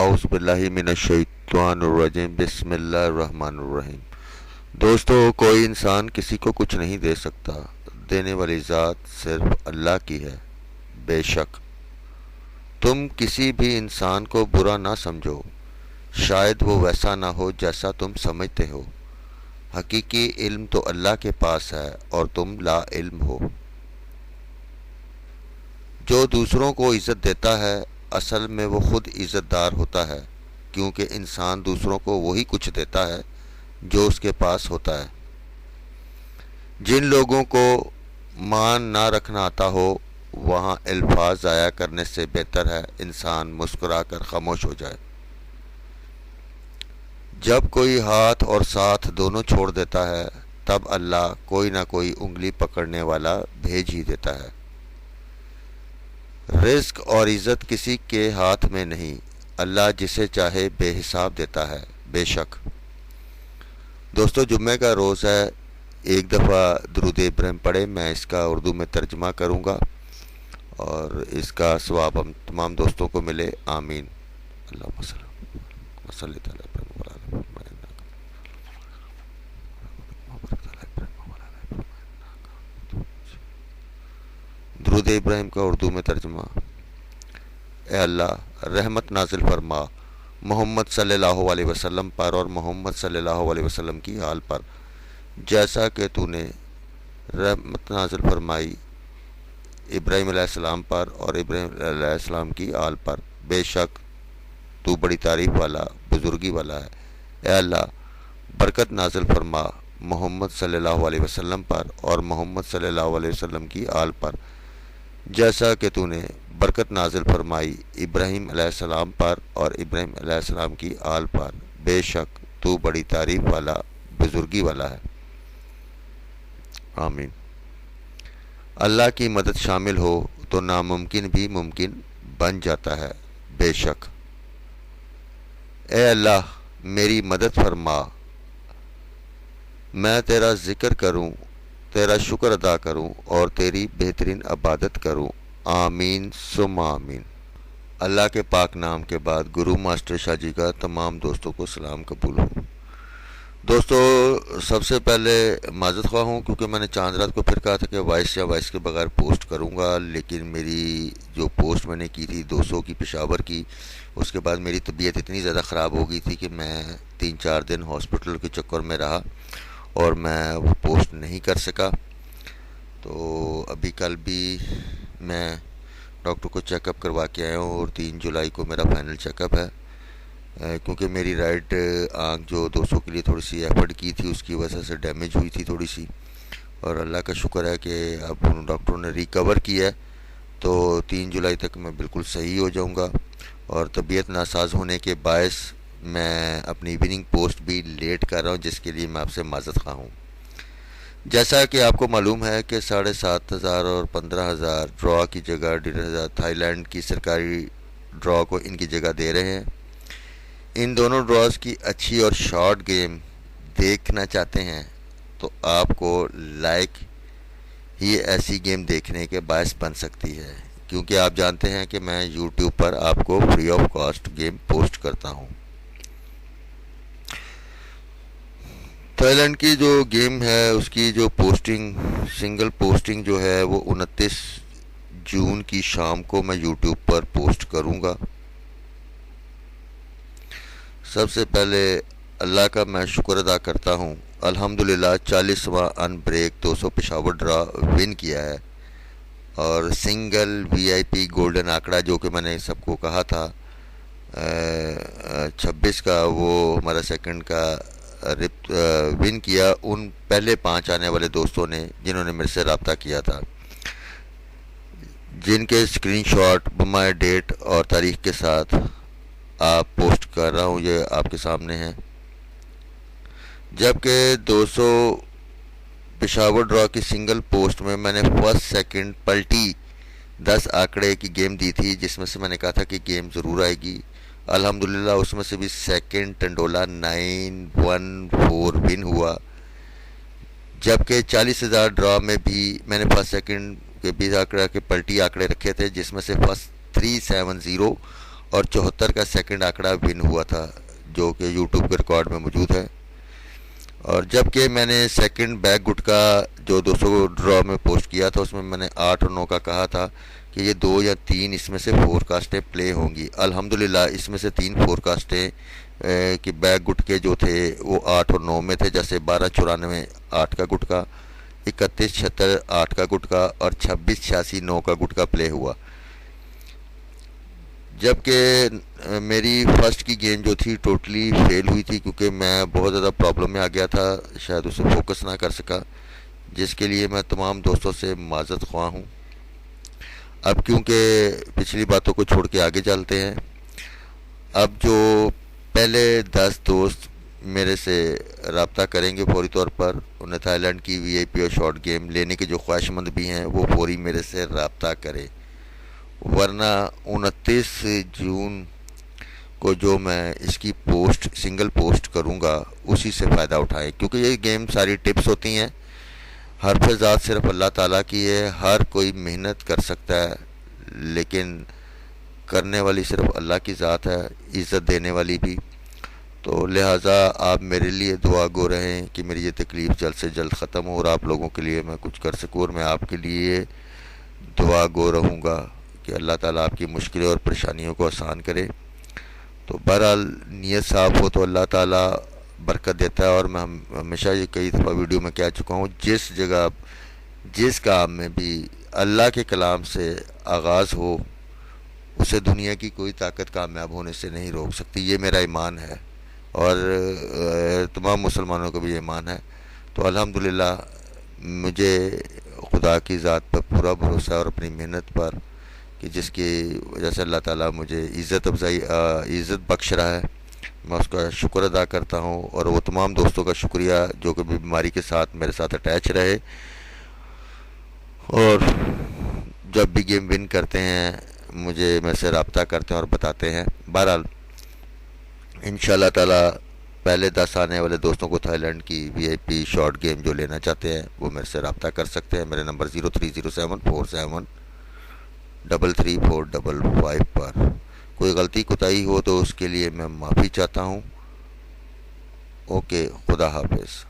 اعوذ باللہ من الشیطان الرجیم بسم اللہ الرحمن الرحیم۔ دوستو، کوئی انسان کسی کو کچھ نہیں دے سکتا، دینے والی ذات صرف اللہ کی ہے۔ بے شک تم کسی بھی انسان کو برا نہ سمجھو، شاید وہ ویسا نہ ہو جیسا تم سمجھتے ہو۔ حقیقی علم تو اللہ کے پاس ہے اور تم لا علم ہو۔ جو دوسروں کو عزت دیتا ہے اصل میں وہ خود عزت دار ہوتا ہے، کیونکہ انسان دوسروں کو وہی کچھ دیتا ہے جو اس کے پاس ہوتا ہے۔ جن لوگوں کو مان نہ رکھنا آتا ہو وہاں الفاظ ضائع کرنے سے بہتر ہے انسان مسکرا کر خاموش ہو جائے۔ جب کوئی ہاتھ اور ساتھ دونوں چھوڑ دیتا ہے تب اللہ کوئی نہ کوئی انگلی پکڑنے والا بھیج ہی دیتا ہے۔ رزق اور عزت کسی کے ہاتھ میں نہیں، اللہ جسے چاہے بے حساب دیتا ہے۔ بے شک دوستو، جمعہ کا روز ہے، ایک دفعہ درود ابراہیم پڑھے، میں اس کا اردو میں ترجمہ کروں گا اور اس کا ثواب ہم تمام دوستوں کو ملے، آمین۔ اللہم صلی تعالی درود ابراہیم کا اردو میں ترجمہ۔ اے اللہ، رحمت نازل فرما محمد صلی اللہ علیہ وسلم پر اور محمد صلی اللہ علیہ وسلم کی آل پر، جیسا کہ تو نے رحمت نازل فرمائی ابراہیم علیہ السلام پر اور ابراہیم علیہ السلام کی آل پر۔ بے شک تو بڑی تعریف والا، بزرگی والا ہے۔ اے اللہ، برکت نازل فرما محمد صلی اللہ علیہ وسلم پر اور محمد صلی اللہ علیہ وسلم کی آل پر، جیسا کہ تو نے برکت نازل فرمائی ابراہیم علیہ السلام پر اور ابراہیم علیہ السلام کی آل پر۔ بے شک تو بڑی تعریف والا، بزرگی والا ہے، آمین۔ اللہ کی مدد شامل ہو تو ناممکن بھی ممکن بن جاتا ہے۔ بے شک اے اللہ، میری مدد فرما، میں تیرا ذکر کروں، تیرا شکر ادا کروں اور تیری بہترین عبادت کروں، آمین ثم آمین۔ اللہ کے پاک نام کے بعد گرو ماسٹر شاہ جی کا تمام دوستوں کو سلام قبول ہو۔ دوستو، سب سے پہلے معذرت خواہ ہوں کیونکہ میں نے چاند رات کو پھر کہا تھا کہ وائس یا وائس کے بغیر پوسٹ کروں گا، لیکن میری جو پوسٹ میں نے کی تھی 200 کی پشاور کی، اس کے بعد میری طبیعت اتنی زیادہ خراب ہو گئی تھی کہ میں 3-4 دن ہاسپٹل کے چکر میں رہا اور میں وہ پوسٹ نہیں کر سکا۔ تو ابھی کل بھی میں ڈاکٹر کو چیک اپ کروا کے آیا ہوں اور 3 جولائی کو میرا فائنل چیک اپ ہے، کیونکہ میری رائٹ آنکھ جو 200 کے لیے تھوڑی سی ایفرٹ کی تھی اس کی وجہ سے ڈیمیج ہوئی تھی تھوڑی سی، اور اللہ کا شکر ہے کہ اب ڈاکٹروں نے ریکور کیا ہے، تو 3 جولائی تک میں بالکل صحیح ہو جاؤں گا۔ اور طبیعت ناساز ہونے کے باعث میں اپنی ایوننگ پوسٹ بھی لیٹ کر رہا ہوں، جس کے لیے میں آپ سے معذرت خواہ ہوں۔ جیسا کہ آپ کو معلوم ہے کہ 7,500 اور 15,000 ڈرا کی جگہ 1,500 تھائی لینڈ کی سرکاری ڈرا کو ان کی جگہ دے رہے ہیں۔ ان دونوں ڈراز کی اچھی اور شارٹ گیم دیکھنا چاہتے ہیں تو آپ کو لائک ہی ایسی گیم دیکھنے کے باعث بن سکتی ہے، کیونکہ آپ جانتے ہیں کہ میں یوٹیوب پر آپ کو free of cost game post کرتا ہوں۔ تھائی لینڈ کی جو گیم ہے اس کی جو پوسٹنگ، سنگل پوسٹنگ جو ہے وہ 29 جون کی شام کو میں یوٹیوب پر پوسٹ کروں گا۔ سب سے پہلے اللہ کا میں شکر ادا کرتا ہوں، الحمدللہ 40واں ان بریک 200 پشاور ڈرا ون کیا ہے، اور سنگل وی آئی پی گولڈن آنکڑا جو کہ میں نے سب کو کہا تھا 26 کا، وہ ہمارا سیکنڈ کا ون کیا ان پہلے 5 آنے والے دوستوں نے جنہوں نے میرے سے رابطہ کیا تھا، جن کے اسکرین شاٹ بمائے ڈیٹ اور تاریخ کے ساتھ آپ پوسٹ کر رہا ہوں، یہ آپ کے سامنے ہیں۔ جبکہ 200 پشاور ڈرا کی سنگل پوسٹ میں میں نے فرسٹ سیکنڈ پلٹی 10 آنکڑے کی گیم دی تھی، جس میں سے میں نے کہا تھا کہ گیم ضرور آئے گی۔ الحمدللہ اس میں سے بھی سیکنڈ ٹنڈولا 914 ون ہوا، جبکہ 40,000 ڈرا میں بھی میں نے فرسٹ سیکنڈ کے 20 آنکڑے کے پلٹی آنکڑے رکھے تھے، جس میں سے فرسٹ 370 اور 74 کا سیکنڈ آنکڑا ون ہوا تھا، جو کہ یوٹیوب کے ریکارڈ میں موجود ہے۔ اور جب کہ میں نے سیکنڈ بیک گٹ کا جو 200 ڈرا میں پوسٹ کیا تھا، اس میں میں نے 8 اور 9 کا کہا تھا کہ یہ 2 یا 3 اس میں سے فور کاسٹیں پلے ہوں گی۔ الحمدللہ اس میں سے 3 فور کاسٹیں کہ بیک گٹ کے جو تھے وہ 8 اور 9 میں تھے، جیسے 1294 8 کا گٹ کا، 3176 8 کا گٹ کا، اور 2686 9 کا گٹ کا پلے ہوا۔ جبکہ میری فرسٹ کی گیم جو تھی ٹوٹلی فیل ہوئی تھی، کیونکہ میں بہت زیادہ پرابلم میں آ گیا تھا، شاید اسے فوکس نہ کر سکا، جس کے لیے میں تمام دوستوں سے معذرت خواہ ہوں۔ اب کیونکہ پچھلی باتوں کو چھوڑ کے آگے چلتے ہیں، اب جو پہلے 10 دوست میرے سے رابطہ کریں گے فوری طور پر، انہیں تھائی لینڈ کی وی آئی پی اور شارٹ گیم لینے کے جو خواہش مند بھی ہیں وہ فوری میرے سے رابطہ کریں، ورنہ 29 جون کو جو میں اس کی پوسٹ سنگل پوسٹ کروں گا اسی سے فائدہ اٹھائیں، کیونکہ یہ گیم ساری ٹپس ہوتی ہیں، حرف ذات صرف اللہ تعالیٰ کی ہے، ہر کوئی محنت کر سکتا ہے لیکن کرنے والی صرف اللہ کی ذات ہے، عزت دینے والی بھی۔ تو لہٰذا آپ میرے لیے دعا گو رہیں کہ میری یہ تکلیف جلد سے جلد ختم ہو اور آپ لوگوں کے لیے میں کچھ کر سکوں، اور میں آپ کے لیے دعا گو رہوں گا کہ اللہ تعالیٰ آپ کی مشکلیں اور پریشانیوں کو آسان کرے۔ تو بہرحال نیت صاف ہو تو اللہ تعالیٰ برکت دیتا ہے، اور میں ہمیشہ یہ کئی دفعہ ویڈیو میں کہہ چکا ہوں، جس جگہ جس کام میں بھی اللہ کے کلام سے آغاز ہو اسے دنیا کی کوئی طاقت کامیاب ہونے سے نہیں روک سکتی۔ یہ میرا ایمان ہے اور تمام مسلمانوں کا بھی ایمان ہے۔ تو الحمدللہ مجھے خدا کی ذات پر پورا بھروسہ ہے اور اپنی محنت پر، کہ جس کی وجہ سے اللہ تعالیٰ مجھے عزت بخش رہا ہے، میں اس کا شکر ادا کرتا ہوں، اور وہ تمام دوستوں کا شکریہ جو کہ بیماری کے ساتھ میرے ساتھ اٹیچ رہے، اور جب بھی گیم ون کرتے ہیں مجھے میں سے رابطہ کرتے ہیں اور بتاتے ہیں۔ بہرحال انشاءاللہ تعالیٰ پہلے 10 آنے والے دوستوں کو تھائی لینڈ کی وی آئی پی شارٹ گیم جو لینا چاہتے ہیں وہ میرے سے رابطہ کر سکتے ہیں، میرے نمبر 0307473345 پر۔ کوئی غلطی کوتاہی ہو تو اس کے لیے میں معافی چاہتا ہوں۔ اوکے، خدا حافظ۔